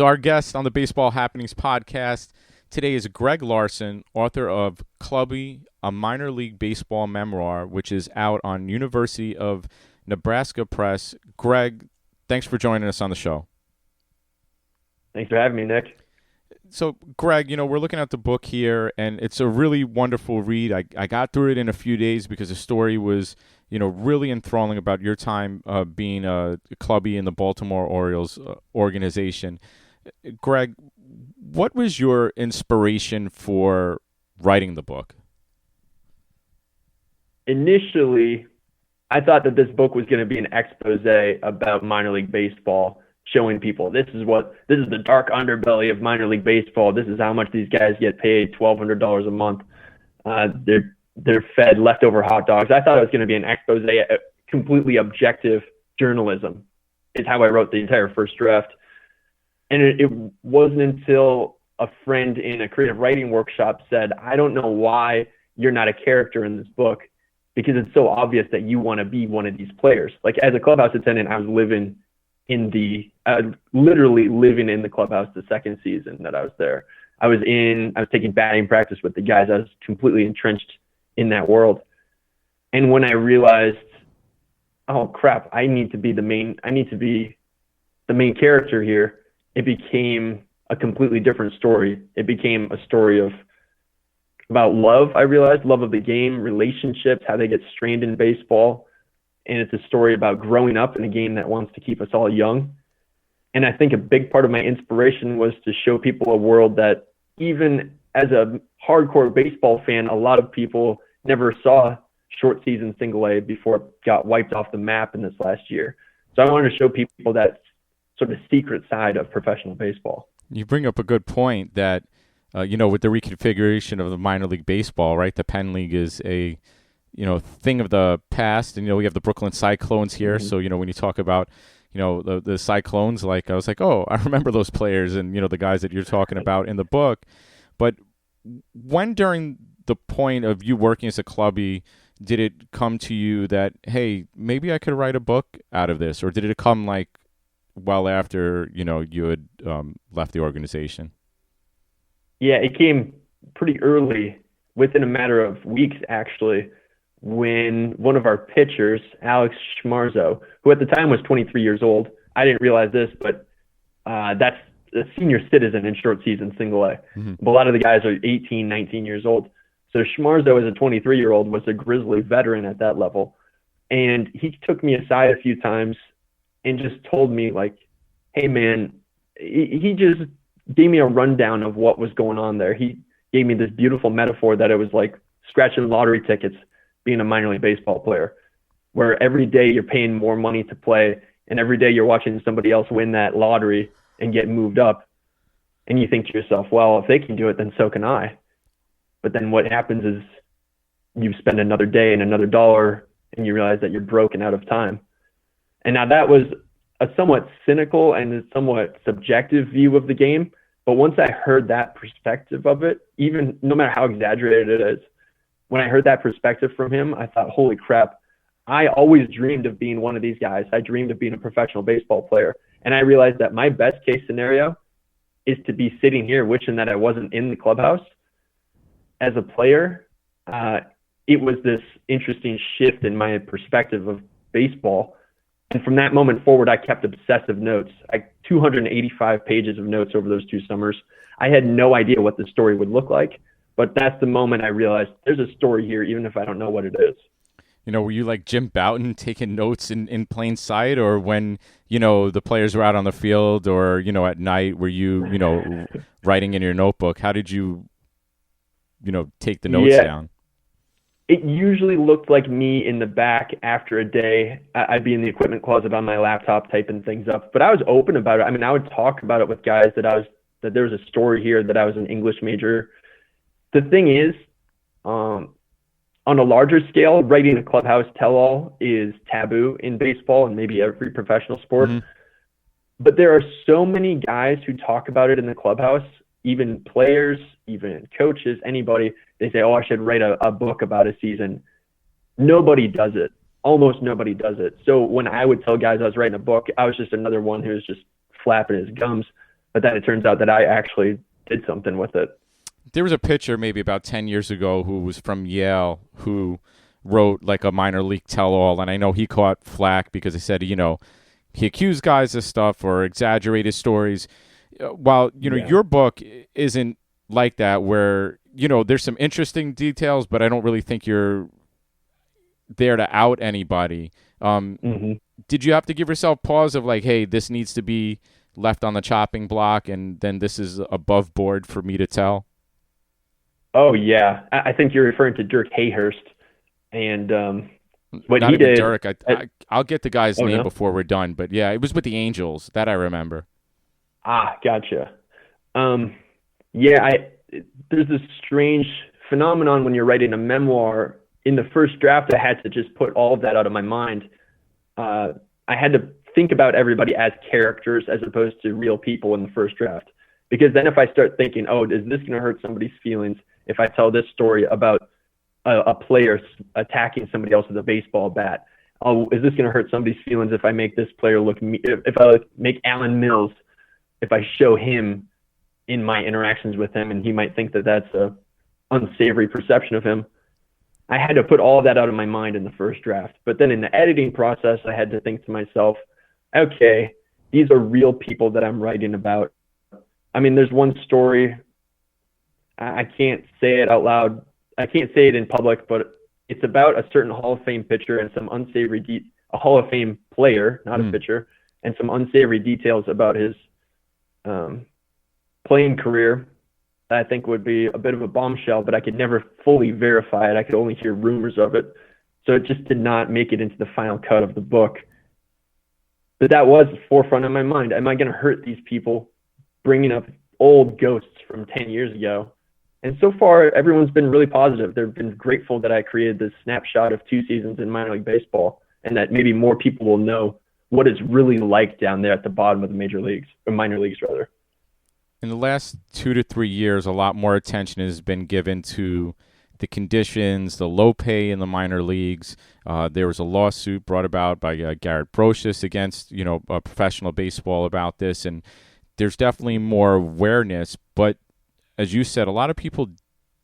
So our guest on the Baseball Happenings podcast today is Greg Larson, author of Clubby, a minor league baseball memoir, which is out on University of Nebraska Press. Greg, thanks for joining us on the show. Thanks for having me, Nick. So, Greg, we're looking at the book here, and it's a really wonderful read. I got through it in a few days because the story was, really enthralling about your time being a clubby in the Baltimore Orioles organization. Greg, what was your inspiration for writing the book? Initially, I thought that this book was going to be an expose about minor league baseball, showing people this is the dark underbelly of minor league baseball. This is how much these guys get paid, $1,200 a month. They're fed leftover hot dogs. I thought it was going to be an expose, completely objective journalism is how I wrote the entire first draft. And it wasn't until a friend in a creative writing workshop said, I don't know why you're not a character in this book, because it's so obvious that you want to be one of these players. Like, as a clubhouse attendant, I was literally living in the clubhouse the second season that I was there. I was taking batting practice with the guys. I was completely entrenched in that world. And when I realized, oh crap, I need to be the main character here, it became a completely different story. It became a story about love. I realized love of the game, relationships, how they get strained in baseball. And it's a story about growing up in a game that wants to keep us all young. And I think a big part of my inspiration was to show people a world that, even as a hardcore baseball fan, a lot of people never saw short season single A before it got wiped off the map in this last year. So I wanted to show people that sort of secret side of professional baseball. You bring up a good point that, with the reconfiguration of the minor league baseball, right? The Penn League is a, thing of the past. And, we have the Brooklyn Cyclones here. Mm-hmm. So, when you talk about, the Cyclones, I was like, oh, I remember those players and, the guys that you're talking about in the book. But when, during the point of you working as a clubby, did it come to you that, hey, maybe I could write a book out of this? Or did it come well after, you had left the organization? Yeah, it came pretty early, within a matter of weeks, actually, when one of our pitchers, Alex Schmarzo, who at the time was 23 years old, I didn't realize this, but that's a senior citizen in short season single A. Mm-hmm. But a lot of the guys are 18, 19 years old. So Schmarzo, as a 23-year-old, was a grizzly veteran at that level. And he took me aside a few times and just told me, hey, man, he just gave me a rundown of what was going on there. He gave me this beautiful metaphor that it was like scratching lottery tickets being a minor league baseball player, where every day you're paying more money to play, and every day you're watching somebody else win that lottery and get moved up. And you think to yourself, well, if they can do it, then so can I. But then what happens is you spend another day and another dollar, and you realize that you're broken out of time. And now that was a somewhat cynical and a somewhat subjective view of the game. But once I heard that perspective of it, even no matter how exaggerated it is, when I heard that perspective from him, I thought, holy crap, I always dreamed of being one of these guys. I dreamed of being a professional baseball player. And I realized that my best case scenario is to be sitting here wishing that I wasn't in the clubhouse. As a player, it was this interesting shift in my perspective of baseball. And from that moment forward, I kept obsessive notes. 285 pages of notes over those 2 summers. I had no idea what the story would look like, but that's the moment I realized there's a story here, even if I don't know what it is. Were you like Jim Bouton taking notes in plain sight, or when, the players were out on the field, or, at night, were you, writing in your notebook? How did you, take the notes down? It usually looked like me in the back after a day. I'd be in the equipment closet on my laptop typing things up, but I was open about it. I mean, I would talk about it with guys that there was a story here, that I was an English major. The thing is, on a larger scale, writing a clubhouse tell-all is taboo in baseball and maybe every professional sport. Mm-hmm. But there are so many guys who talk about it in the clubhouse, even players, even coaches, anybody. They say, oh, I should write a book about a season. Nobody does it. Almost nobody does it. So when I would tell guys I was writing a book, I was just another one who was just flapping his gums. but then it turns out that I actually did something with it. There was a pitcher maybe about 10 years ago who was from Yale who wrote like a minor league tell-all, and I know he caught flack because he said, he accused guys of stuff or exaggerated stories. While, your book isn't like that, where, there's some interesting details, but I don't really think you're there to out anybody. Did you have to give yourself pause of like, hey, this needs to be left on the chopping block, and then this is above board for me to tell? Oh, yeah. I think you're referring to Dirk Hayhurst. And what Not he even did. Dirk. I'll get the guy's name no? before we're done. But yeah, it was with the Angels. That I remember. Gotcha. There's this strange phenomenon when you're writing a memoir. In the first draft, I had to just put all of that out of my mind. I had to think about everybody as characters as opposed to real people in the first draft. Because then if I start thinking, oh, is this going to hurt somebody's feelings if I tell this story about a player attacking somebody else with a baseball bat? Oh, is this going to hurt somebody's feelings if I make this player look if I make Alan Mills, if I show him in my interactions with him, and he might think that that's a unsavory perception of him. I had to put all of that out of my mind in the first draft. But then in the editing process, I had to think to myself, okay, these are real people that I'm writing about. I mean, there's one story, I can't say it out loud. I can't say it in public, but it's about a certain Hall of Fame pitcher and some unsavory, a Hall of Fame player, not a pitcher, and some unsavory details about his playing career that I think would be a bit of a bombshell, but I could never fully verify it. I could only hear rumors of it. So it just did not make it into the final cut of the book. But that was forefront of my mind. Am I going to hurt these people bringing up old ghosts from 10 years ago? And so far, everyone's been really positive. They've been grateful that I created this snapshot of 2 seasons in minor league baseball, and that maybe more people will know what it's really like down there at the bottom of the major leagues, or minor leagues rather. In the last 2 to 3 years, a lot more attention has been given to the conditions, the low pay in the minor leagues. There was a lawsuit brought about by Garrett Brocious against, professional baseball about this, and there's definitely more awareness. But as you said, a lot of people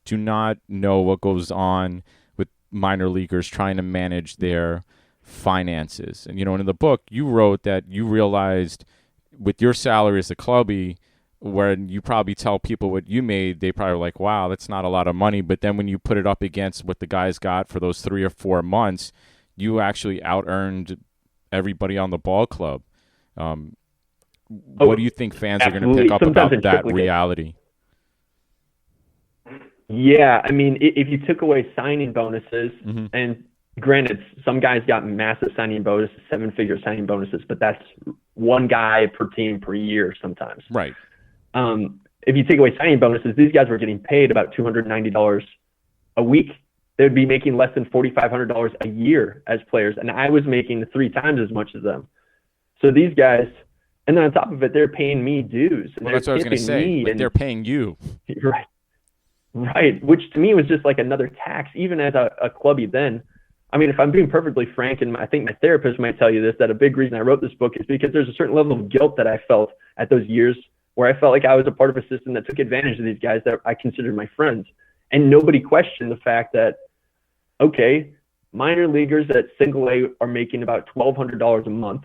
do not know what goes on with minor leaguers trying to manage their finances. And, in the book, you wrote that you realized with your salary as a clubby, when you probably tell people what you made, they probably like, wow, that's not a lot of money. But then when you put it up against what the guys got for those 3 or 4 months, you actually out-earned everybody on the ball club. What do you think fans are going to pick up about that reality? Yeah, I mean, if you took away signing bonuses, and granted, some guys got massive signing bonuses, 7-figure signing bonuses, but that's one guy per team per year sometimes. Right. If you take away signing bonuses, these guys were getting paid about $290 a week. They would be making less than $4,500 a year as players, and I was making 3 times as much as them. So these guys, and then on top of it, they're paying me dues. Well, that's what I was going to say. Like, they're paying you. Right. Which to me was just like another tax, even as a clubby then. I mean, if I'm being perfectly frank, and I think my therapist might tell you this, that a big reason I wrote this book is because there's a certain level of guilt that I felt at those years where I felt like I was a part of a system that took advantage of these guys that I considered my friends. And nobody questioned the fact that, okay, minor leaguers at single A are making about $1,200 a month,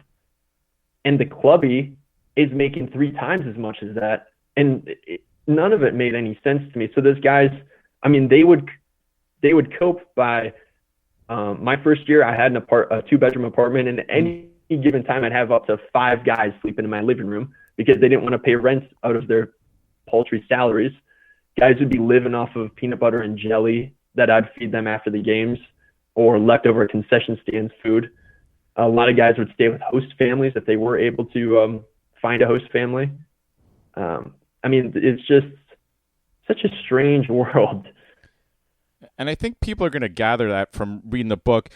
and the clubby is making 3 times as much as that. And none of it made any sense to me. So those guys, I mean, they would cope by, my first year, I had a 2-bedroom apartment, and at any given time, I'd have up to 5 guys sleeping in my living room because they didn't want to pay rent out of their paltry salaries. Guys would be living off of peanut butter and jelly that I'd feed them after the games, or leftover concession stands food. A lot of guys would stay with host families if they were able to find a host family. I mean, it's just such a strange world. And I think people are going to gather that from reading the book.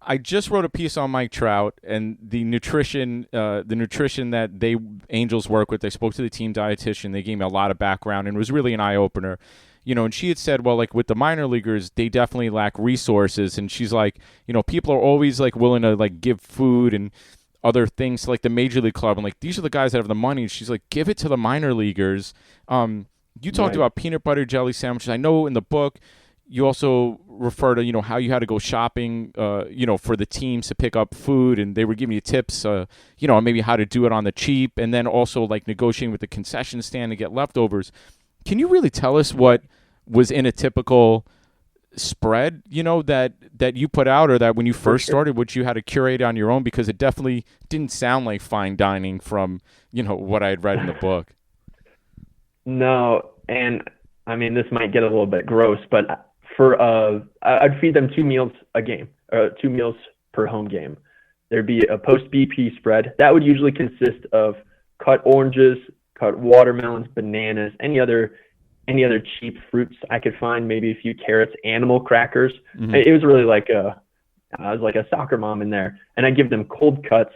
I just wrote a piece on Mike Trout and the nutrition that they Angels work with. I spoke to the team dietitian. They gave me a lot of background, and it was really an eye-opener. And she had said, well, like with the minor leaguers, they definitely lack resources. And she's like, people are always like willing to like give food and other things like the major league club, and like these are the guys that have the money. And she's like, give it to the minor leaguers. You talked about peanut butter jelly sandwiches. I know in the book you also refer to, you know, how you had to go shopping, you know, for the teams to pick up food, and they were giving you tips, you know, maybe how to do it on the cheap, and then also like negotiating with the concession stand to get leftovers. Can you really tell us what was in a typical spread, you know, that you put out, or that when you first started, which you had to curate on your own, because it definitely didn't sound like fine dining from, you know, what I had read in the book. No, and I mean, this might get a little bit gross, but I'd feed them 2 meals a game, 2 meals per home game. There'd be a post BP spread that would usually consist of cut oranges, cut watermelons, bananas, any other cheap fruits I could find, maybe a few carrots, animal crackers. Mm-hmm. It was really like I was like a soccer mom in there, and I'd give them cold cuts.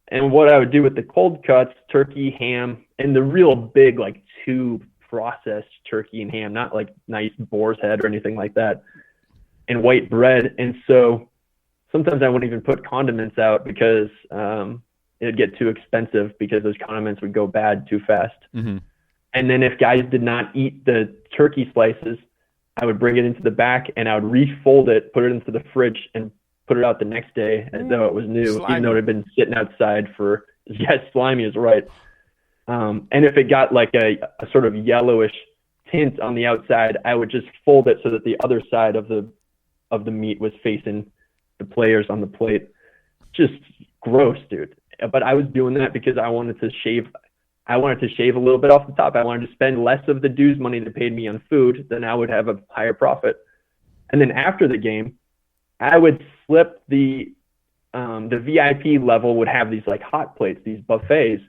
And what I would do with the cold cuts, turkey, ham, and the real big, like, tube processed turkey and ham, not like nice boar's head or anything like that, and white bread. And so sometimes I wouldn't even put condiments out because it'd get too expensive, because those condiments would go bad too fast. Mm-hmm. And then if guys did not eat the turkey slices, I would bring it into the back and I would refold it, put it into the fridge, and put it out the next day as though it was new, slimy. Even though it had been sitting outside for, yes, slimy is right. And if it got like a sort of yellowish tint on the outside, I would just fold it so that the other side of the meat was facing the players on the plate. Just gross, dude. But I was doing that because I wanted to shave a little bit off the top. I wanted to spend less of the dues money that paid me on food, then I would have a higher profit. And then after the game, I would slip the VIP level would have these like hot plates, these buffets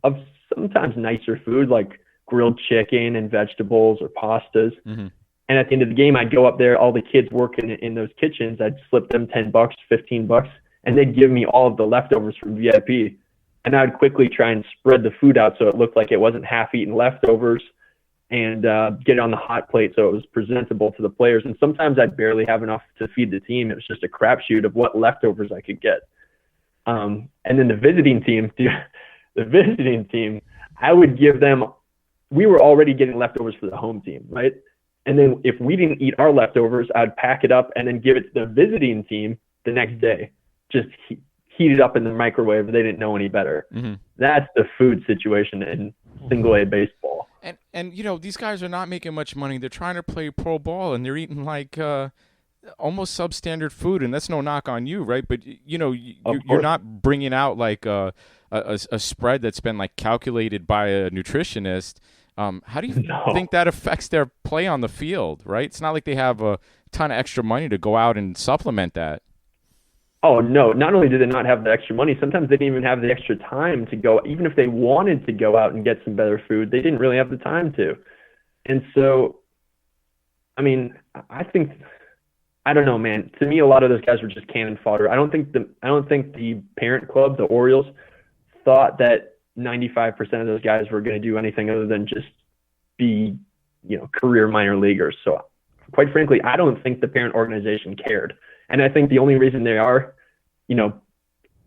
of sometimes nicer food like grilled chicken and vegetables or pastas. Mm-hmm. And at the end of the game, I'd go up there, all the kids working in those kitchens, I'd slip them $10, $15, and they'd give me all of the leftovers from VIP. And I'd quickly try and spread the food out so it looked like it wasn't half-eaten leftovers, and get it on the hot plate so it was presentable to the players. And sometimes I'd barely have enough to feed the team. It was just a crapshoot of what leftovers I could get. And then the visiting team, I would give them, we were already getting leftovers for the home team, right? And then if we didn't eat our leftovers, I'd pack it up and then give it to the visiting team the next day. Just heat it up in the microwave. They didn't know any better. Mm-hmm. That's the food situation in single A baseball. And you know, these guys are not making much money. They're trying to play pro ball, and they're eating like almost substandard food. And that's no knock on you, right? But you know, you're not bringing out like a spread that's been like calculated by a nutritionist. How do you think that affects their play on the field, right? It's not like they have a ton of extra money to go out and supplement that. Oh, no. Not only did they not have the extra money, sometimes they didn't even have the extra time to go. Even if they wanted to go out and get some better food, they didn't really have the time to. And so, I mean, I don't know, man. To me, a lot of those guys were just cannon fodder. I don't think the parent club, the Orioles, thought that 95% of those guys were going to do anything other than just be, you know, career minor leaguers. So quite frankly, I don't think the parent organization cared. And I think the only reason they are, you know,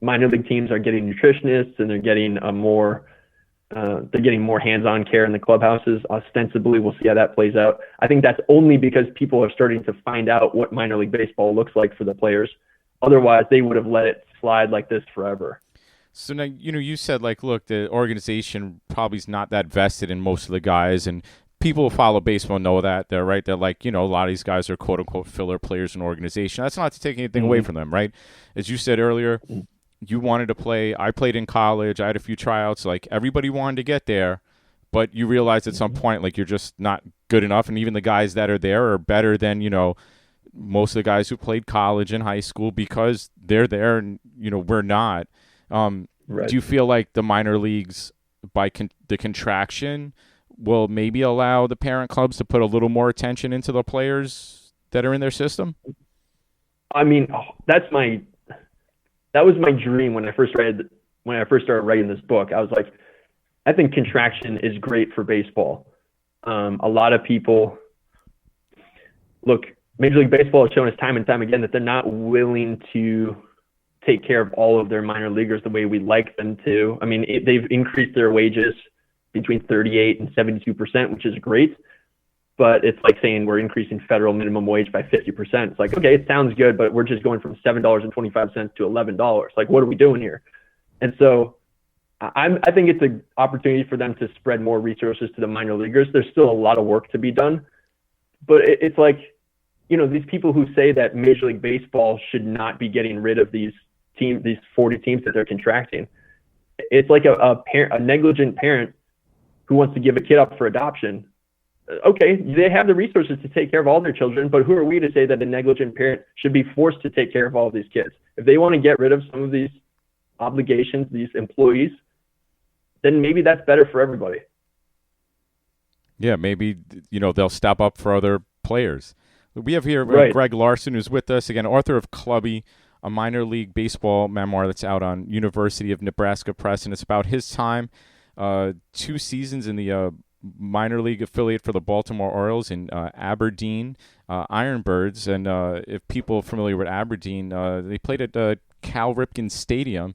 minor league teams are getting nutritionists and they're getting more hands-on care in the clubhouses. Ostensibly, we'll see how that plays out. I think that's only because people are starting to find out what minor league baseball looks like for the players. Otherwise, they would have let it slide like this forever. So now, you know, you said, like, look, the organization probably is not that vested in most of the guys, and people who follow baseball know that. They're right. They're like, you know, a lot of these guys are quote unquote filler players in an organization. That's not to take anything away from them, right? As you said earlier, you wanted to play. I played in college. I had a few tryouts. Like, everybody wanted to get there, but you realize at some point, like, you're just not good enough. And even the guys that are there are better than, you know, most of the guys who played college and high school, because they're there and, you know, we're not. Right. Do you feel like the minor leagues, by the contraction, will maybe allow the parent clubs to put a little more attention into the players that are in their system? I mean, that was my dream when I first started writing this book. I was like, I think contraction is great for baseball. A lot of people look, Major League Baseball has shown us time and time again that they're not willing to take care of all of their minor leaguers the way we'd like them to. I mean, they've increased their wages between 38 and 72%, which is great. But it's like saying we're increasing federal minimum wage by 50%. It's like, okay, it sounds good, but we're just going from $7.25 to $11. Like, what are we doing here? And so I think it's an opportunity for them to spread more resources to the minor leaguers. There's still a lot of work to be done. But it's like, these people who say that Major League Baseball should not be getting rid of these 40 teams that they're contracting. It's like a negligent parent who wants to give a kid up for adoption. Okay, they have the resources to take care of all their children, but who are we to say that a negligent parent should be forced to take care of all of these kids? If they want to get rid of some of these obligations, these employees, then maybe that's better for everybody. Yeah, maybe, they'll step up for other players. We have here Right. Greg Larson, who's with us, again, author of Clubby, a minor league baseball memoir that's out on University of Nebraska Press, and it's about his time, 2 seasons in the minor league affiliate for the Baltimore Orioles in Aberdeen Ironbirds. And if people are familiar with Aberdeen, they played at Cal Ripken Stadium.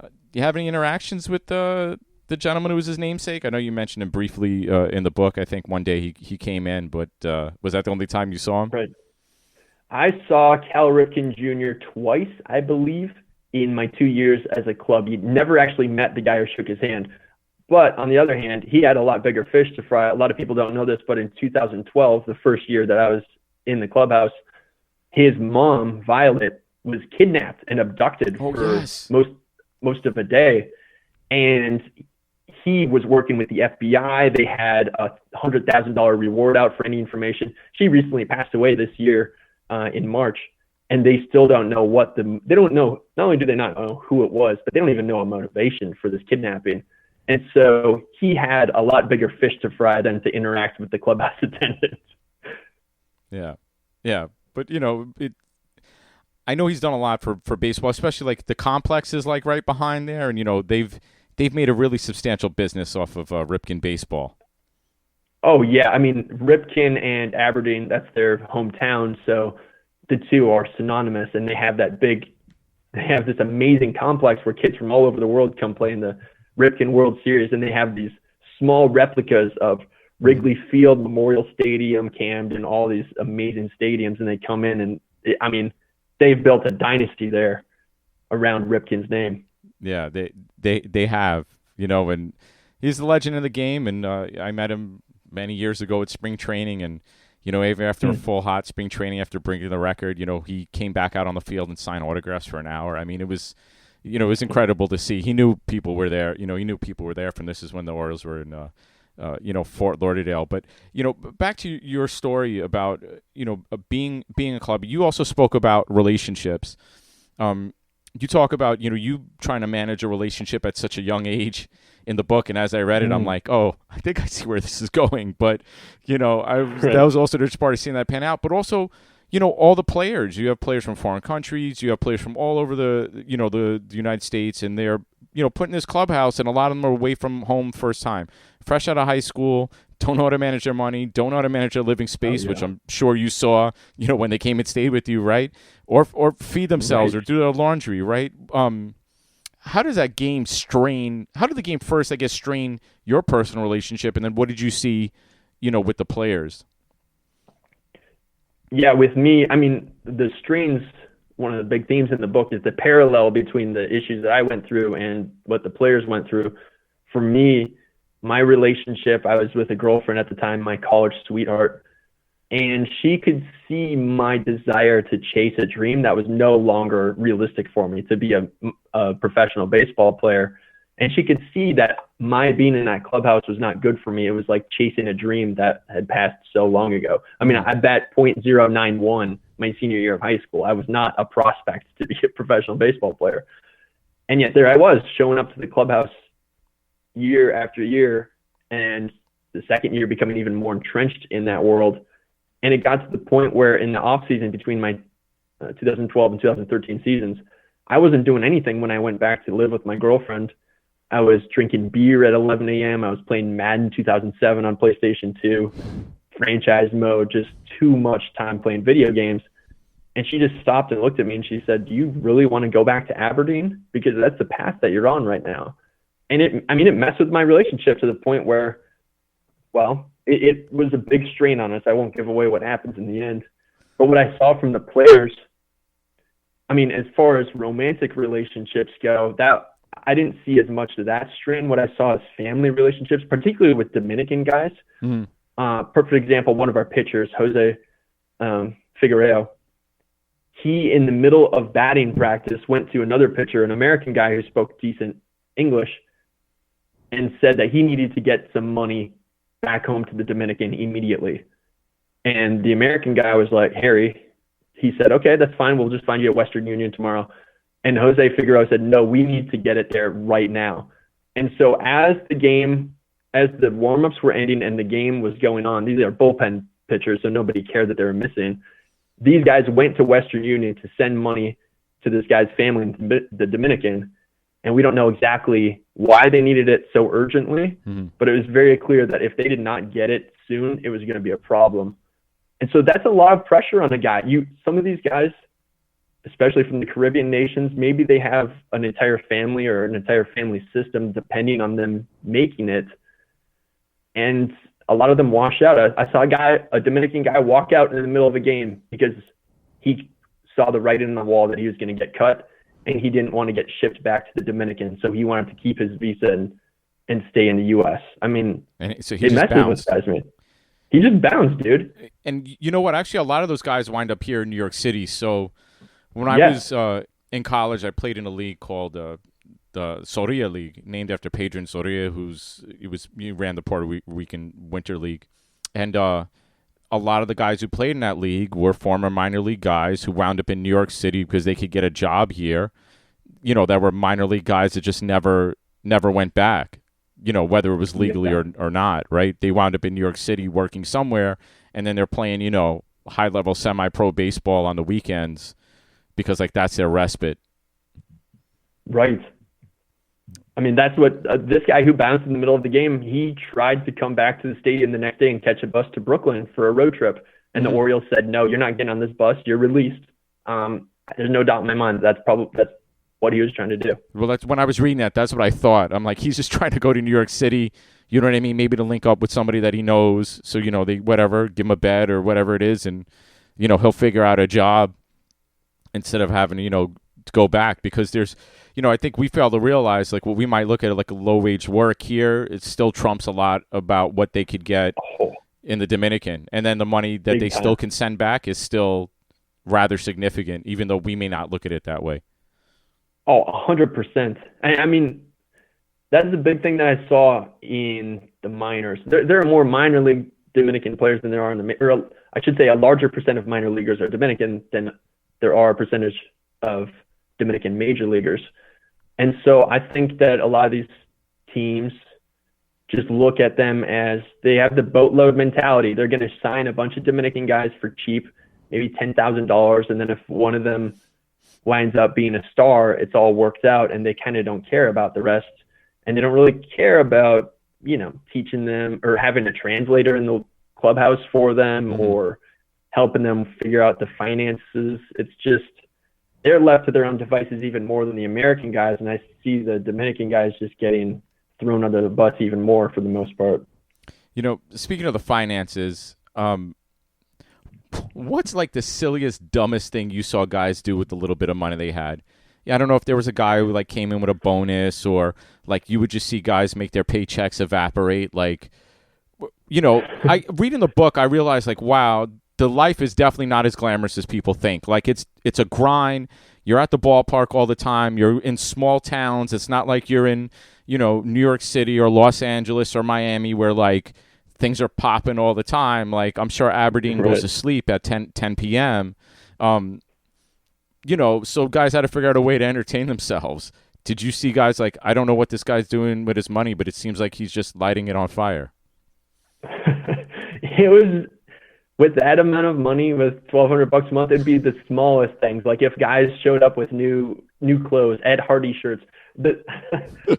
Do you have any interactions with the gentleman who was his namesake? I know you mentioned him briefly in the book. I think one day he came in, but was that the only time you saw him? Right. I saw Cal Ripken Jr. twice, I believe, in my 2 years as a club. You never actually met the guy who shook his hand. But on the other hand, he had a lot bigger fish to fry. A lot of people don't know this, but in 2012, the first year that I was in the clubhouse, his mom, Violet, was kidnapped and abducted for most of a day. And he was working with the FBI. They had a $100,000 reward out for any information. She recently passed away this year in March, and they still don't know they don't know, not only do they not know who it was, but they don't even know a motivation for this kidnapping. And so he had a lot bigger fish to fry than to interact with the clubhouse attendants. Yeah. Yeah. But, I know he's done a lot for baseball, especially like the complex is like right behind there. And, they've made a really substantial business off of Ripken baseball. Oh, yeah. I mean, Ripken and Aberdeen, that's their hometown. So the two are synonymous, and they have this amazing complex where kids from all over the world come play in the Ripken World Series, and they have these small replicas of Wrigley Field, Memorial Stadium, Camden, all these amazing stadiums, and they come in and they've built a dynasty there around Ripken's name. Yeah, they have, and he's the legend of the game, and I met him many years ago at spring training, and even after a full hot spring training, after breaking the record, he came back out on the field and signed autographs for an hour. I mean, it was incredible to see. He knew people were there. He knew people were there from this is when the Orioles were in, Fort Lauderdale. But, back to your story about, being a club. You also spoke about relationships. You talk about, you trying to manage a relationship at such a young age in the book. And as I read it, I'm like, oh, I think I see where this is going. But, that was also just part of seeing that pan out. But also, all the players. You have players from foreign countries. You have players from all over the United States, and they're, put in this clubhouse, and a lot of them are away from home first time, fresh out of high school, don't know how to manage their money, don't know how to manage their living space, which I'm sure you saw, when they came and stayed with you, right? Or feed themselves or do their laundry, right? How does that game how did the game first, I guess, strain your personal relationship, and then what did you see, with the players? Yeah, with me, the strains, one of the big themes in the book is the parallel between the issues that I went through and what the players went through. For me, my relationship, I was with a girlfriend at the time, my college sweetheart, and she could see my desire to chase a dream that was no longer realistic for me, to be a professional baseball player. And she could see that my being in that clubhouse was not good for me. It was like chasing a dream that had passed so long ago. I bet .091 my senior year of high school. I was not a prospect to be a professional baseball player. And yet there I was, showing up to the clubhouse year after year, and the second year becoming even more entrenched in that world. And it got to the point where in the off season between my 2012 and 2013 seasons, I wasn't doing anything when I went back to live with my girlfriend. I was drinking beer at 11 a.m. I was playing Madden 2007 on PlayStation 2, franchise mode, just too much time playing video games. And she just stopped and looked at me and she said, "Do you really want to go back to Aberdeen? Because that's the path that you're on right now." And it messed with my relationship to the point where, well, it was a big strain on us. I won't give away what happens in the end. But what I saw from the players, I mean, as far as romantic relationships go, that I didn't see as much of that strain. What I saw is family relationships, particularly with Dominican guys. Mm-hmm. Perfect example, one of our pitchers, Jose Figueroa, he, in the middle of batting practice, went to another pitcher, an American guy who spoke decent English, and said that he needed to get some money back home to the Dominican immediately. And the American guy was like, "Harry," he said, "Okay, that's fine. We'll just find you at Western Union tomorrow." And Jose Figueroa said, "No, we need to get it there right now." And so as the warm-ups were ending and the game was going on, these are bullpen pitchers, so nobody cared that they were missing. These guys went to Western Union to send money to this guy's family in the Dominican, and we don't know exactly why they needed it so urgently, but it was very clear that if they did not get it soon, it was going to be a problem. And so that's a lot of pressure on a guy. Some of these guys, especially from the Caribbean nations, maybe they have an entire family or an entire family system depending on them making it, and a lot of them wash out. I saw a Dominican guy, walk out in the middle of a game because he saw the writing on the wall that he was going to get cut, and he didn't want to get shipped back to the Dominican, so he wanted to keep his visa and stay in the U.S. I mean, so it messes with guys, man. He just bounced, dude. And you know what? Actually, a lot of those guys wind up here in New York City. So when I was in college, I played in a league called the Soria League, named after Pedro Soria, he ran the Puerto Rican Winter League. And a lot of the guys who played in that league were former minor league guys who wound up in New York City because they could get a job here. You know, there were minor league guys that just never went back, you know, whether it was legally or not, right? They wound up in New York City working somewhere, and then they're playing, you know, high-level semi-pro baseball on the weekends because, like, that's their respite. Right. I mean, that's what this guy who bounced in the middle of the game, he tried to come back to the stadium the next day and catch a bus to Brooklyn for a road trip. And the Orioles said, "No, you're not getting on this bus. You're released." There's no doubt in my mind that's what he was trying to do. Well, that's when I was reading that. That's what I thought. I'm like, he's just trying to go to New York City. You know what I mean? Maybe to link up with somebody that he knows. So, you know, they give him a bed or whatever it is, and, you know, he'll figure out a job instead of having, you know, to go back, because there's, you know, I think we fail to realize, like, what we might look at like a low-wage work here, it still trumps a lot about what they could get in the Dominican. And then the money that they still can send back is still rather significant, even though we may not look at it that way. Oh, 100%. I mean, that's the big thing that I saw in the minors. There are more minor league Dominican players than there are in or I should say a larger percent of minor leaguers are Dominican than there are a percentage of Dominican major leaguers. And so I think that a lot of these teams just look at them as they have the boatload mentality. They're going to sign a bunch of Dominican guys for cheap, maybe $10,000. And then if one of them winds up being a star, it's all worked out, and they kind of don't care about the rest. And they don't really care about, you know, teaching them or having a translator in the clubhouse for them or helping them figure out the finances. It's just, they're left to their own devices even more than the American guys. And I see the Dominican guys just getting thrown under the bus even more for the most part. You know, speaking of the finances, what's like the silliest, dumbest thing you saw guys do with the little bit of money they had? Yeah, I don't know if there was a guy who like came in with a bonus, or like you would just see guys make their paychecks evaporate. Like, you know, reading the book, I realized like, wow, the life is definitely not as glamorous as people think. Like it's a grind. You're at the ballpark all the time. You're in small towns. It's not like you're in, you know, New York City or Los Angeles or Miami where like things are popping all the time. Like I'm sure Aberdeen goes to sleep at 10 p.m. You know, so guys had to figure out a way to entertain themselves. Did you see guys like, I don't know what this guy's doing with his money, but it seems like he's just lighting it on fire? It was, with that amount of money, with $1,200 a month, it'd be the smallest things. Like if guys showed up with new clothes, Ed Hardy shirts, the,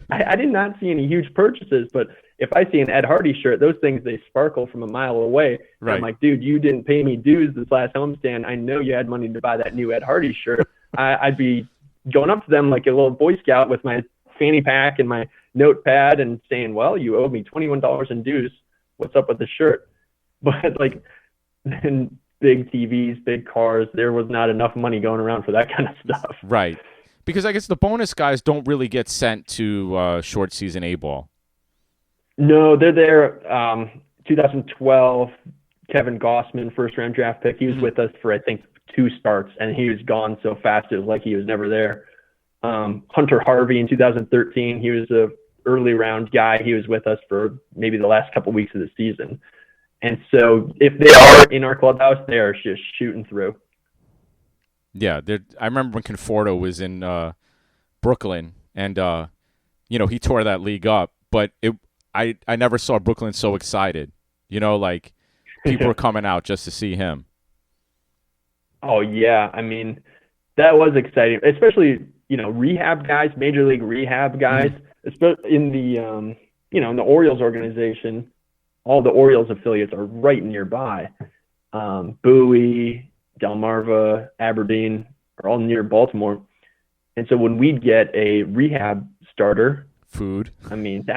I did not see any huge purchases, but if I see an Ed Hardy shirt, those things, they sparkle from a mile away. Right. I'm like, dude, you didn't pay me dues this last homestand. I know you had money to buy that new Ed Hardy shirt. I'd be going up to them like a little Boy Scout with my fanny pack and my notepad and saying, well, you owe me $21 in dues. What's up with the shirt? But like, and big TVs, big cars, there was not enough money going around for that kind of stuff. Right. Because I guess the bonus guys don't really get sent to short season A-ball. No, they're there. 2012, Kevin Gossman, first round draft pick. He was with us for, I think, 2 starts, and he was gone so fast it was like he was never there. Hunter Harvey in 2013, he was a early round guy. He was with us for maybe the last couple weeks of the season. And so if they are in our clubhouse, they are just shooting through. Yeah, I remember when Conforto was in Brooklyn, and he tore that league up. But I never saw Brooklyn so excited. Like people were coming out just to see him. Oh yeah, I mean that was exciting, especially rehab guys, major league rehab guys, especially in the in the Orioles organization. All the Orioles affiliates are right nearby. Bowie, Delmarva, Aberdeen are all near Baltimore. And so when we'd get a rehab starter, food. I mean,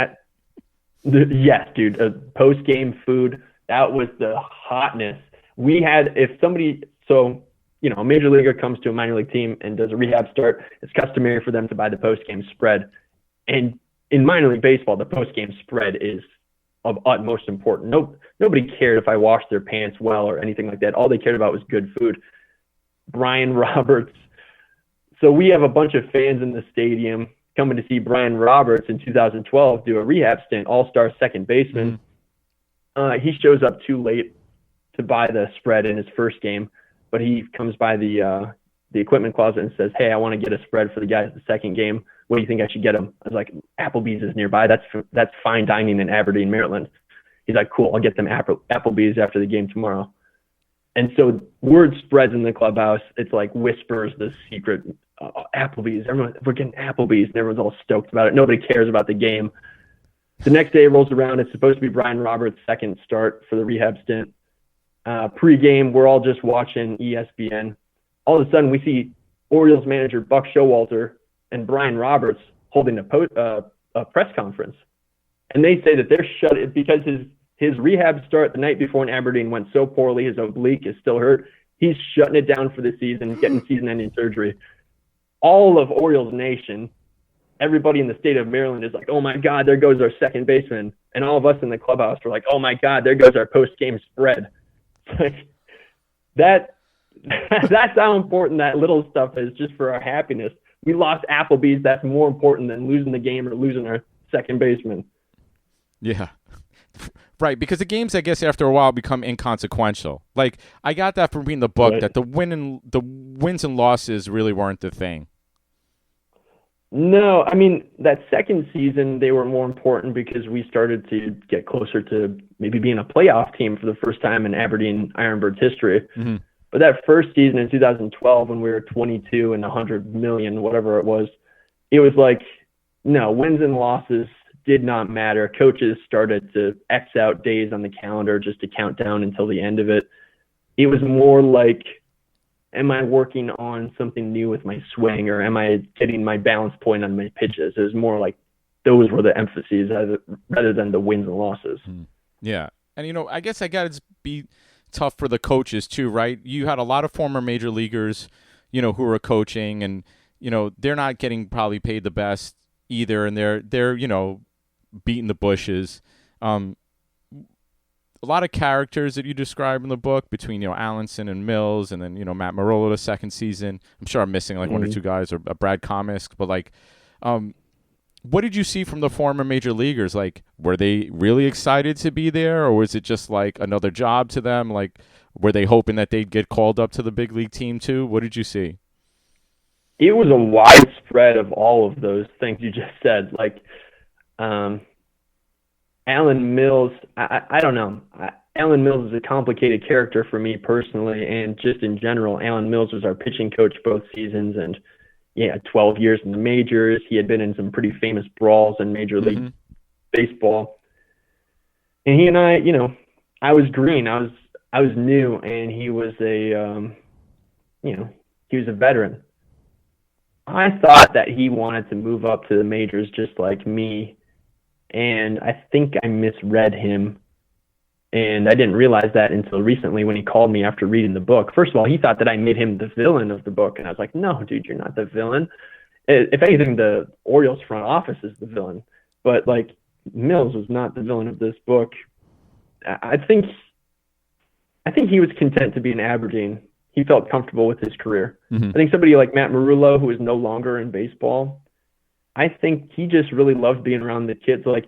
yes, dude, post-game food, that was the hotness. We had, if somebody, a major leaguer comes to a minor league team and does a rehab start, it's customary for them to buy the post-game spread. And in minor league baseball, the post-game spread is of utmost importance. Nobody cared if I washed their pants well or anything like that. All they cared about was good food. Brian Roberts. So we have a bunch of fans in the stadium coming to see Brian Roberts in 2012 do a rehab stint, all-star second baseman. He shows up too late to buy the spread in his first game, but he comes by the equipment closet and says, "Hey, I want to get a spread for the guys at the second game. What do you think I should get him?" I was like, "Applebee's is nearby. That's fine dining in Aberdeen, Maryland." He's like, "Cool, I'll get them Applebee's after the game tomorrow." And so word spreads in the clubhouse. It's like whispers the secret, Applebee's. We're getting Applebee's, and everyone's all stoked about it. Nobody cares about the game. The next day rolls around. It's supposed to be Brian Roberts' second start for the rehab stint. Pre-game, we're all just watching ESPN. All of a sudden, we see Orioles manager Buck Showalter and Brian Roberts holding a press conference. And they say that they're shut because his rehab start the night before in Aberdeen went so poorly, his oblique is still hurt. He's shutting it down for the season, getting season-ending surgery. All of Orioles Nation, everybody in the state of Maryland is like, "Oh my God, there goes our second baseman." And all of us in the clubhouse were like, "Oh my God, there goes our post-game spread." Like that's how important that little stuff is just for our happiness. We lost Applebee's. That's more important than losing the game or losing our second baseman. Yeah. Right, because the games, I guess, after a while become inconsequential. Like, I got that from reading the book, right, that the wins and losses really weren't the thing. No, I mean, that second season, they were more important because we started to get closer to maybe being a playoff team for the first time in Aberdeen Ironbirds history. Mm-hmm. But that first season in 2012, when we were 22 and 100 million, whatever it was like, no, wins and losses did not matter. Coaches started to X out days on the calendar just to count down until the end of it. It was more like, am I working on something new with my swing, or am I getting my balance point on my pitches? It was more like those were the emphases rather than the wins and losses. Yeah. And, I guess I got to be tough for the coaches too, right? You had a lot of former major leaguers, who were coaching, and, they're not getting probably paid the best either. And they're beating the bushes. A lot of characters that you describe in the book between, Allenson and Mills, and then, Matt Marola the second season. I'm sure I'm missing like one or two guys, or Brad Comisk, but like, what did you see from the former major leaguers? Like, were they really excited to be there, or was it just like another job to them? Like, were they hoping that they'd get called up to the big league team too? What did you see? It was a widespread of all of those things you just said. Like, Alan Mills, I don't know. Alan Mills is a complicated character for me personally, and just in general. Alan Mills was our pitching coach both seasons, and 12 years in the majors. He had been in some pretty famous brawls in Major League Baseball. And he and I, I was green. I was new, and he was he was a veteran. I thought that he wanted to move up to the majors just like me, and I think I misread him. And I didn't realize that until recently when he called me after reading the book. First of all, he thought that I made him the villain of the book, and I was like, no, dude, you're not the villain. If anything, the Orioles front office is the villain. But, like, Mills was not the villain of this book. I think he was content to be in Aberdeen. He felt comfortable with his career. I think somebody like Matt Marullo, who is no longer in baseball, I think he just really loved being around the kids. Like,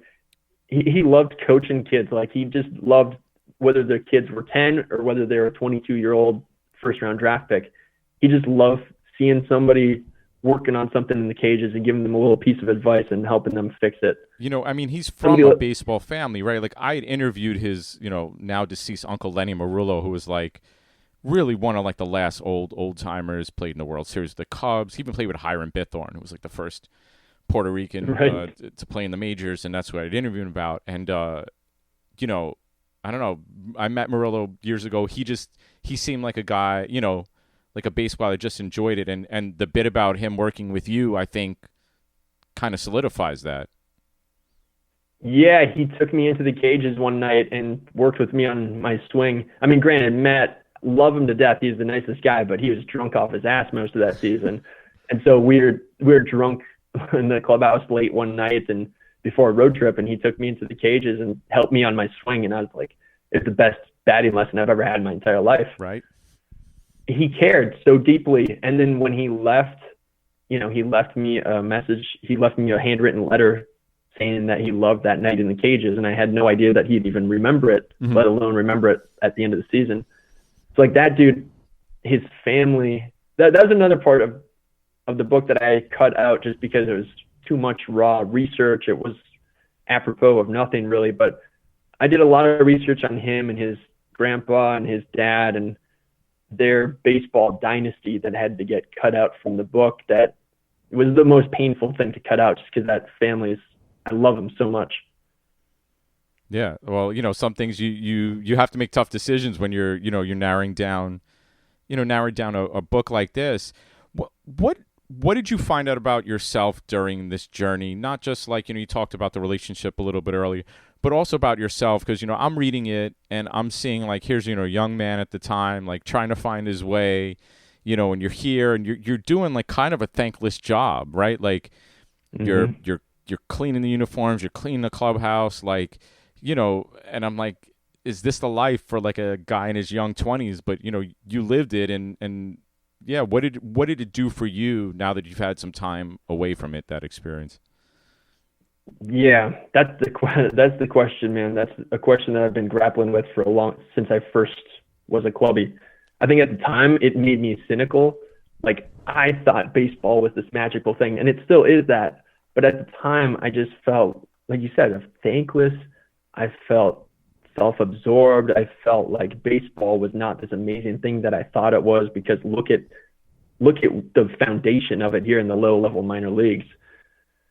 he loved coaching kids. Like, he just loved whether their kids were 10 or whether they were a 22-year-old first-round draft pick. He just loved seeing somebody working on something in the cages and giving them a little piece of advice and helping them fix it. I mean, he's from a baseball family, right? Like, I had interviewed his, now deceased uncle Lenny Marullo, who was like really one of like the last old timers, played in the World Series with the Cubs. He even played with Hiram Bithorn, who was like the first Puerto Rican to play in the majors, and that's what I'd interviewed him about. And I don't know, I met Marullo years ago. He seemed like a guy, like a baseball that just enjoyed it, and the bit about him working with you, I think, kind of solidifies that. Yeah, he took me into the cages one night and worked with me on my swing. I mean, granted, Matt, love him to death. He's the nicest guy, but he was drunk off his ass most of that season. And so we were drunk in the clubhouse late one night and before a road trip, and he took me into the cages and helped me on my swing. And I was like, it's the best batting lesson I've ever had in my entire life. Right. He cared so deeply. And then when he left, he left me a message. He left me a handwritten letter saying that he loved that night in the cages, and I had no idea that he'd even remember it, let alone remember it at the end of the season. So like that dude, his family, that was another part of the book that I cut out just because it was too much raw research. It was apropos of nothing really, but I did a lot of research on him and his grandpa and his dad and their baseball dynasty that had to get cut out from the book. That was the most painful thing to cut out just because that family is, I love them so much. Yeah. Well, some things you have to make tough decisions when you're narrowing down a book like this. What did you find out about yourself during this journey? Not just like, you talked about the relationship a little bit earlier, but also about yourself. Because, I'm reading it and I'm seeing like, here's, a young man at the time, like trying to find his way, and you're here and you're doing like kind of a thankless job, right? Like you're cleaning the uniforms, you're cleaning the clubhouse, like, and I'm like, is this the life for like a guy in his young 20s? But, you lived it and yeah, what did it do for you now that you've had some time away from it, that experience? Yeah, that's the question, man. That's a question that I've been grappling with since I first was a clubby. I think at the time it made me cynical. Like I thought baseball was this magical thing, and it still is that. But at the time, I just felt, like you said, thankless. I felt self-absorbed. I felt like baseball was not this amazing thing that I thought it was, because look at the foundation of it here in the low-level minor leagues.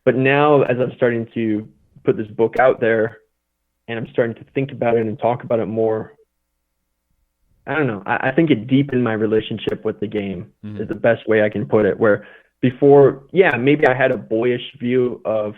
But now, as I'm starting to put this book out there and I'm starting to think about it and talk about it more, I don't know. I think it deepened my relationship with the game is the best way I can put it. Where before, yeah, maybe I had a boyish view of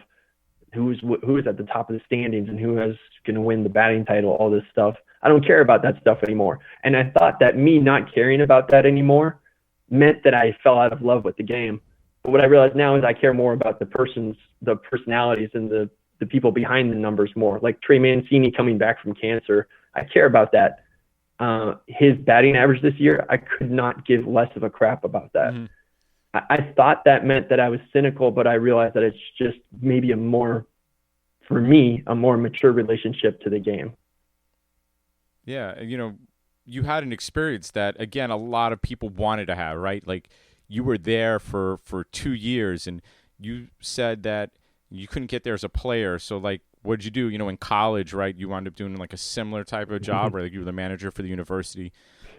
who is at the top of the standings and who is going to win the batting title, all this stuff. I don't care about that stuff anymore. And I thought that me not caring about that anymore meant that I fell out of love with the game. But what I realize now is I care more about the personalities and the people behind the numbers more. Like Trey Mancini coming back from cancer, I care about that. His batting average this year, I could not give less of a crap about that. I thought that meant that I was cynical, but I realized that it's just maybe a more mature relationship to the game. Yeah, you had an experience that, again, a lot of people wanted to have, right? Like you were there for 2 years, and you said that you couldn't get there as a player. So like, what did you do? In college, right? You wound up doing like a similar type of job, where like you were the manager for the university,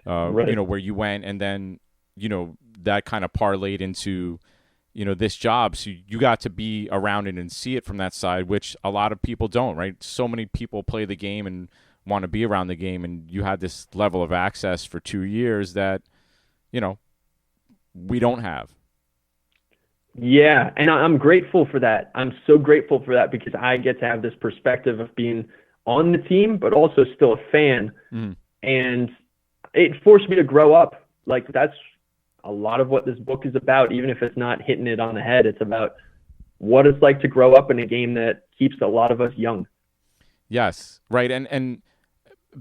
right. Where you went, and then, that kind of parlayed into, this job. So you got to be around it and see it from that side, which a lot of people don't, right? So many people play the game and want to be around the game, and you had this level of access for 2 years that, we don't have. Yeah, and I'm grateful for that. I'm so grateful for that because I get to have this perspective of being on the team, but also still a fan. And it forced me to grow up. Like, that's a lot of what this book is about, even if it's not hitting it on the head. It's about what it's like to grow up in a game that keeps a lot of us young. Yes, right. And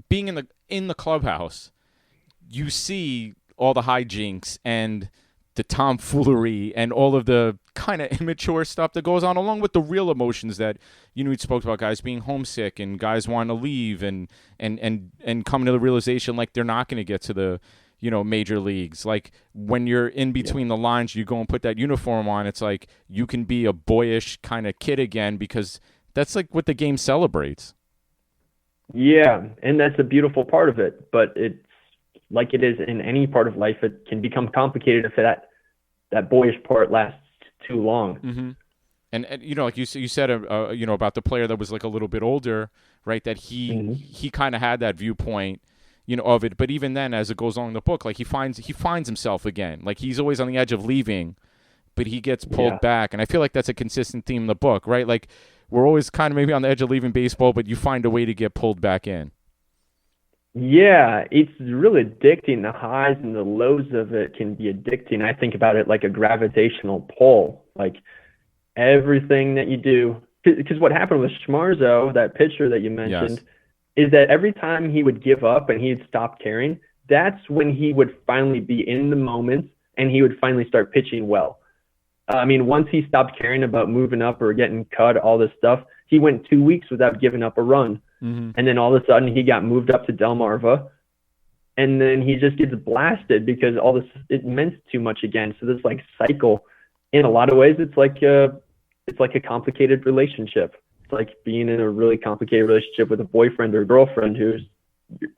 being in the clubhouse, you see all the hijinks and the tomfoolery and all of the kind of immature stuff that goes on, along with the real emotions that we spoke about, guys being homesick and guys wanting to leave and coming to the realization like they're not going to get to the major leagues. Like, when you're in between the lines, you go and put that uniform on, it's like you can be a boyish kind of kid again, because that's like what the game celebrates. Yeah, and that's a beautiful part of it, but it's like it is in any part of life. It can become complicated if that boyish part lasts too long. Mm-hmm. And like you said, about the player that was like a little bit older, right? That he kind of had that viewpoint, of it. But even then, as it goes along the book, like he finds himself again. Like, he's always on the edge of leaving, but he gets pulled back. And I feel like that's a consistent theme in the book, right? Like, we're always kind of maybe on the edge of leaving baseball, but you find a way to get pulled back in. Yeah, it's really addicting. The highs and the lows of it can be addicting. I think about it like a gravitational pull. Like, everything that you do, because what happened with Schmarzo, that pitcher that you mentioned, is that every time he would give up and he'd stop caring, that's when he would finally be in the moment and he would finally start pitching well. I mean, once he stopped caring about moving up or getting cut, all this stuff, he went 2 weeks without giving up a run. And then all of a sudden he got moved up to Delmarva, and then he just gets blasted because all this, it meant too much again. So this like cycle, in a lot of ways, it's like a complicated relationship. It's like being in a really complicated relationship with a boyfriend or girlfriend who's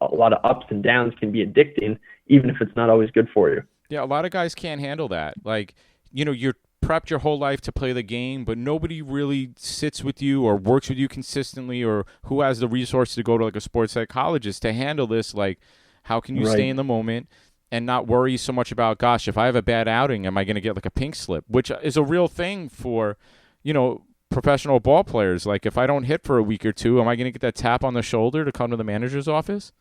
a lot of ups and downs, can be addicting, even if it's not always good for you. Yeah, a lot of guys can't handle that. Like, you're prepped your whole life to play the game, but nobody really sits with you or works with you consistently, or who has the resources to go to like a sports psychologist to handle this. Like, how can you stay in the moment and not worry so much about, gosh, if I have a bad outing, am I going to get like a pink slip, which is a real thing for, professional ball players. Like, if I don't hit for a week or two, am I going to get that tap on the shoulder to come to the manager's office?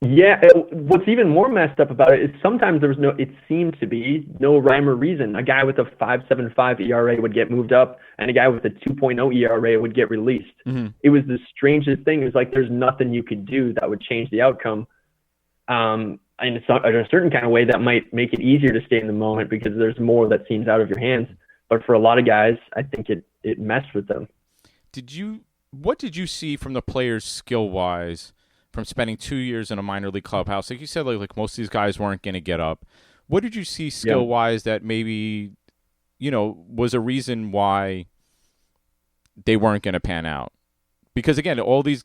Yeah, what's even more messed up about it is sometimes it seemed to be no rhyme or reason. A guy with a 5.75 ERA would get moved up, and a guy with a 2.0 ERA would get released. It was the strangest thing. It was like there's nothing you could do that would change the outcome. And it's not, in a certain kind of way, that might make it easier to stay in the moment because there's more that seems out of your hands. But for a lot of guys, I think it messed with them. What did you see from the players skill-wise from spending 2 years in a minor league clubhouse? Like you said, like most of these guys weren't going to get up. What did you see skill-wise that maybe, was a reason why they weren't going to pan out? Because again, all these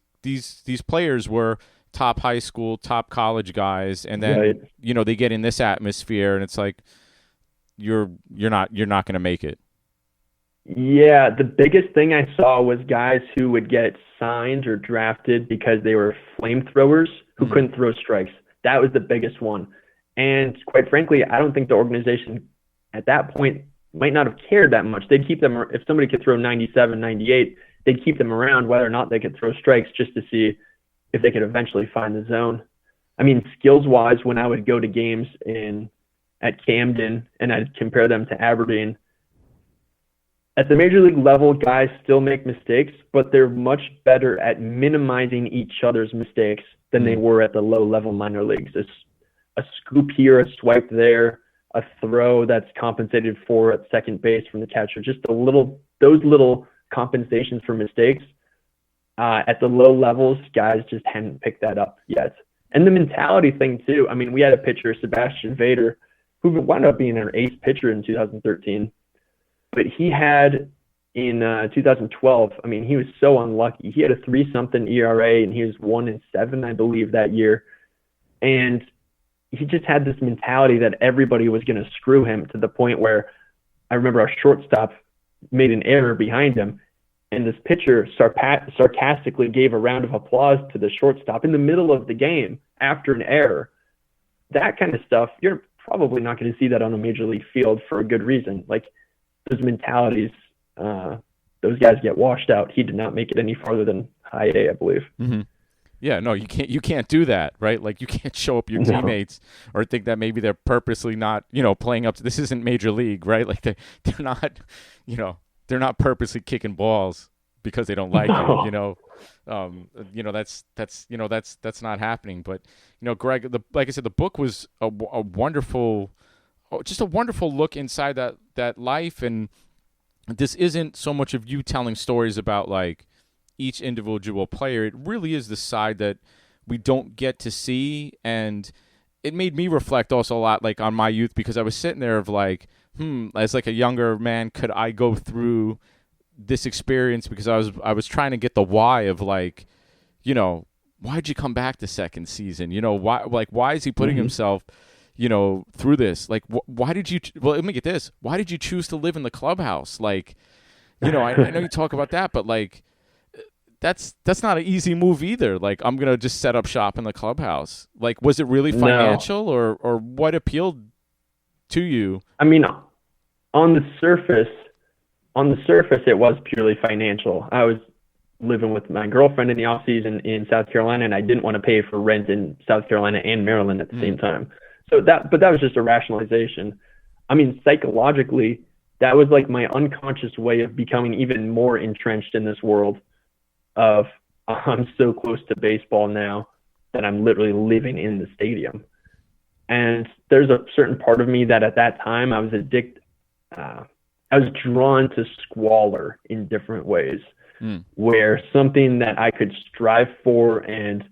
players were top high school, top college guys, and then they get in this atmosphere, and it's like you're not going to make it. Yeah, the biggest thing I saw was guys who would get signed or drafted because they were flamethrowers who couldn't throw strikes. That was the biggest one. And quite frankly, I don't think the organization at that point might not have cared that much. They'd keep them, if somebody could throw 97, 98, they'd keep them around whether or not they could throw strikes just to see if they could eventually find the zone. I mean, skills-wise, when I would go to games at Camden and I'd compare them to Aberdeen, at the major league level, guys still make mistakes, but they're much better at minimizing each other's mistakes than they were at the low-level minor leagues. A scoop here, a swipe there, a throw that's compensated for at second base from the catcher. Just those little compensations for mistakes. At the low levels, guys just hadn't picked that up yet. And the mentality thing, too. I mean, we had a pitcher, Sebastian Vader, who wound up being an ace pitcher in 2013. But he had in 2012, I mean, he was so unlucky. He had a 3-something ERA, and he was 1-7, I believe, that year. And he just had this mentality that everybody was going to screw him, to the point where I remember our shortstop made an error behind him, and this pitcher sarcastically gave a round of applause to the shortstop in the middle of the game after an error. That kind of stuff, you're probably not going to see that on a major league field for a good reason. Like those mentalities, those guys get washed out. He did not make it any farther than high A, I believe. Mm-hmm. Yeah, no, you can't do that, right? Like you can't show up your teammates or think that maybe they're purposely not, playing up to, this isn't major league, right? Like they're not, they're not purposely kicking balls because they don't like you, that's not happening. But, Greg, like I said, the book was a wonderful, just a wonderful look inside that life. And this isn't so much of you telling stories about like each individual player. It really is the side that we don't get to see, and it made me reflect also a lot like on my youth, because I was sitting there of like, as like a younger man, could I go through this experience? Because I was trying to get the why of like, why'd you come back the second season? Why is he putting himself, through this? Like, why did you? Well, let me get this. Why did you choose to live in the clubhouse? Like, I know you talk about that, but like, that's not an easy move either. Like, I'm gonna just set up shop in the clubhouse. Like, was it really financial, No. or what appealed to you? I mean, on the surface, it was purely financial. I was living with my girlfriend in the off season in South Carolina, and I didn't want to pay for rent in South Carolina and Maryland at the same time. But that was just a rationalization. I mean, psychologically, that was like my unconscious way of becoming even more entrenched in this world of I'm so close to baseball now that I'm literally living in the stadium. And there's a certain part of me that at that time I was I was drawn to squalor in different ways, where something that I could strive for and,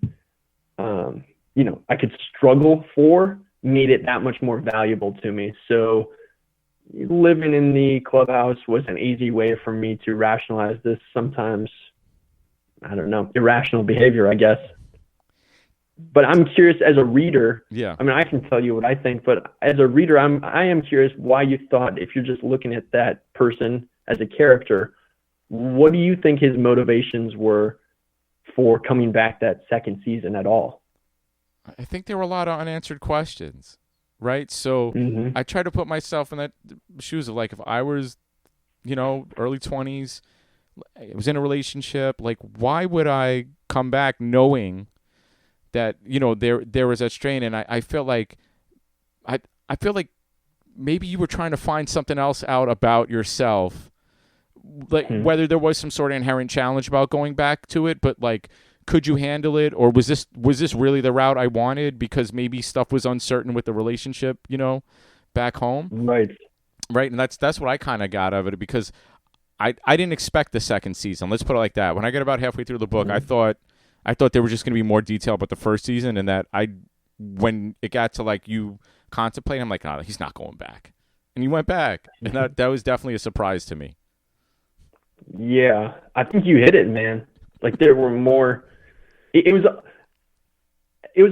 I could struggle for made it that much more valuable to me. So living in the clubhouse was an easy way for me to rationalize this sometimes, I don't know, irrational behavior, I guess. But I'm curious as a reader. Yeah. I mean, I can tell you what I think, but as a reader, I am curious why you thought, if you're just looking at that person as a character, what do you think his motivations were for coming back that second season at all? I think there were a lot of unanswered questions, right? So I try to put myself in that shoes of like, if I was, early 20s, I was in a relationship, like why would I come back knowing that, there was that strain? And I feel like I feel like maybe you were trying to find something else out about yourself, like whether there was some sort of inherent challenge about going back to it, but like, could you handle it? Or was this really the route I wanted, because maybe stuff was uncertain with the relationship, back home? Right. And that's what I kind of got out of it, because I didn't expect the second season. Let's put it like that. When I got about halfway through the book, I thought there was just going to be more detail about the first season, and that when it got to like you contemplate, I'm like, no, he's not going back. And he went back. And that was definitely a surprise to me. Yeah, I think you hit it, man. Like there were more. It was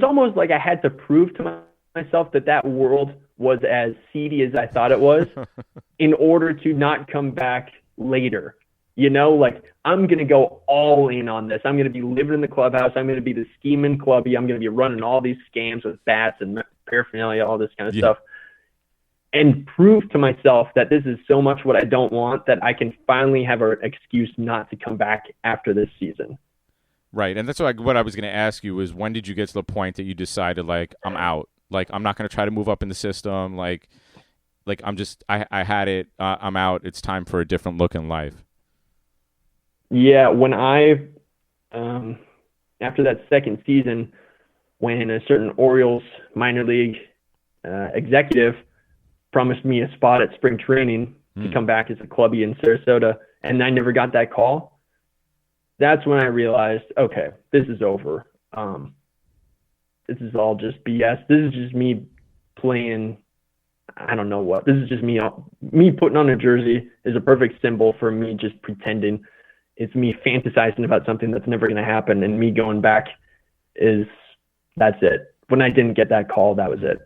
almost like I had to prove to myself that world was as seedy as I thought it was in order to not come back later. Like I'm going to go all in on this. I'm going to be living in the clubhouse. I'm going to be the scheming clubby. I'm going to be running all these scams with bats and paraphernalia, all this kind of stuff. And prove to myself that this is so much what I don't want that I can finally have an excuse not to come back after this season. Right. And that's what I was going to ask you is, when did you get to the point that you decided, like, I'm out? Like, I'm not going to try to move up in the system. Like I had it. I'm out. It's time for a different look in life. Yeah. When after that second season, when a certain Orioles minor league executive promised me a spot at spring training to come back as a clubby in Sarasota, and I never got that call, that's when I realized, okay, this is over. This is all just BS. This is just me playing, I don't know what. This is just me putting on a jersey is a perfect symbol for me just pretending. It's me fantasizing about something that's never going to happen, and me going back that's it. When I didn't get that call, that was it.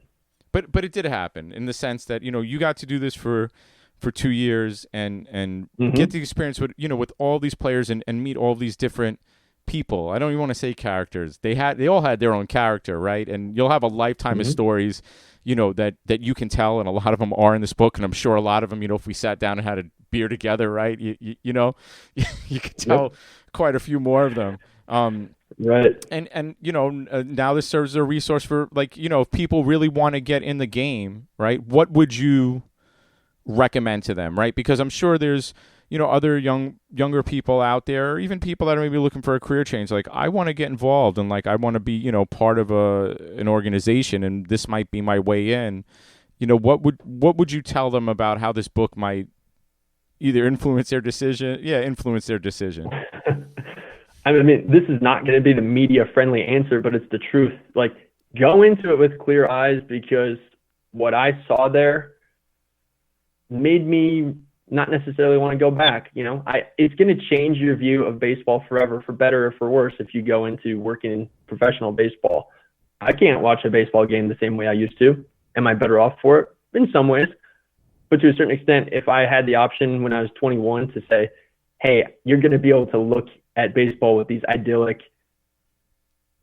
But it did happen in the sense that, you got to do this for for 2 years and Mm-hmm. get the experience with with all these players and meet all these different people. I don't even want to say characters. They all had their own character, right? And you'll have a lifetime of Mm-hmm. stories, that you can tell, and a lot of them are in this book. And I'm sure a lot of them, if we sat down and had a beer together, right? You could tell Yep. quite a few more of them. Right. And now this serves as a resource for if people really want to get in the game, right? What would you recommend to them, right? Because I'm sure there's other younger people out there, or even people that are maybe looking for a career change. Like, I want to get involved, and I want to be part of an organization, and this might be my way in. What would you tell them about how this book might either influence their decision? Yeah, influence their decision. I mean, this is not going to be the media-friendly answer, but it's the truth. Like, go into it with clear eyes, because what I saw there made me not necessarily want to go back. It's going to change your view of baseball forever, for better or for worse, if you go into working in professional baseball. I can't watch a baseball game the same way I used to. Am I better off for it? In some ways. But to a certain extent, if I had the option when I was 21 to say, hey, you're going to be able to look at baseball with these idyllic,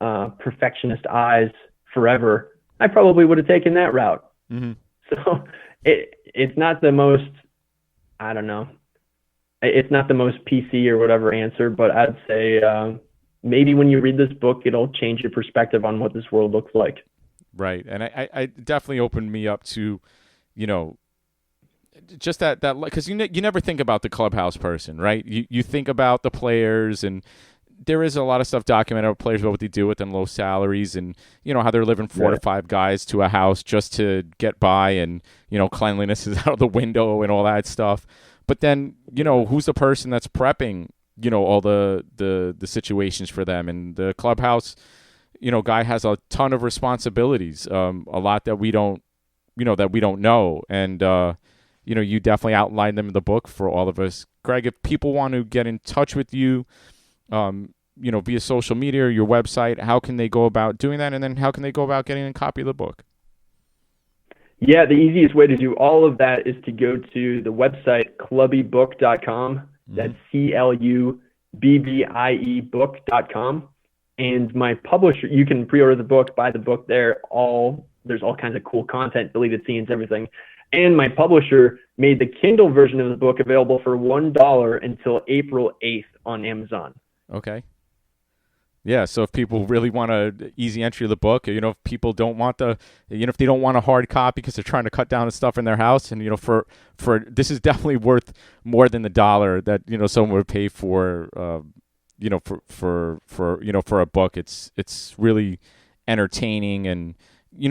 perfectionist eyes forever, I probably would have taken that route. Mm-hmm. So it's not the most, I don't know, it's not the most PC or whatever answer, but I'd say maybe when you read this book, it'll change your perspective on what this world looks like. Right. And I definitely opened me up to, just that because you never think about the clubhouse person, right? You think about the players, and there is a lot of stuff documented about players, about what they do with them, low salaries, and how they're living 4 to 5 guys to a house just to get by, and cleanliness is out of the window and all that stuff. But then who's the person that's prepping all the situations for them? And the clubhouse guy has a ton of responsibilities, a lot that we don't know, and you definitely outlined them in the book for all of us. Greg, if people want to get in touch with you, via social media or your website, how can they go about doing that? And then how can they go about getting a copy of the book? Yeah, the easiest way to do all of that is to go to the website, clubbybook.com. Mm-hmm. That's CLUBBIE book.com. And my publisher, you can pre-order the book, buy the book there. There's all kinds of cool content, deleted scenes, everything. And my publisher made the Kindle version of the book available for $1 until April 8th on Amazon. Okay. Yeah, so if people really want a easy entry of the book, if people don't want if they don't want a hard copy because they're trying to cut down the stuff in their house, and for this is definitely worth more than the $1 that someone would pay for for a book. It's really entertaining, and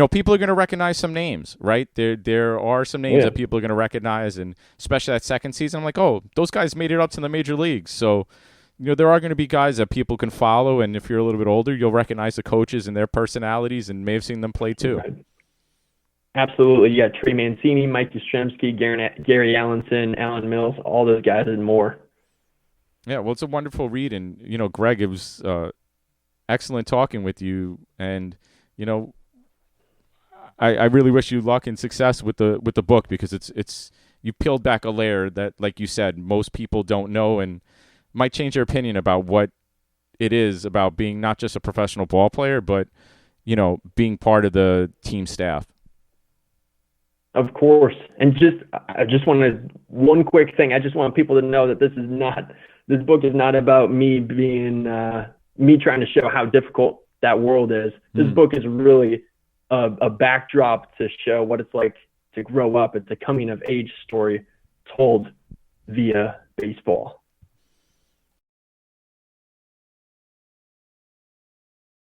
people are going to recognize some names, right? There are some names that people are going to recognize, and especially that second season, I'm like, oh, those guys made it up to the major leagues. So, there are going to be guys that people can follow, and if you're a little bit older, you'll recognize the coaches and their personalities, and may have seen them play too. Right. Absolutely, yeah. Trey Mancini, Mike Yastrzemski, Gary Allenson, Alan Mills, all those guys and more. Yeah, well, it's a wonderful read, and Greg, it was excellent talking with you, and I really wish you luck and success with the book, because it's you peeled back a layer that, like you said, most people don't know, and might change their opinion about what it is about being not just a professional ball player, but being part of the team staff. Of course, and I just wanted one quick thing. I just want people to know that this book is not about me being me trying to show how difficult that world is. This book is really a backdrop to show what it's like to grow up. It's a coming of age story told via baseball.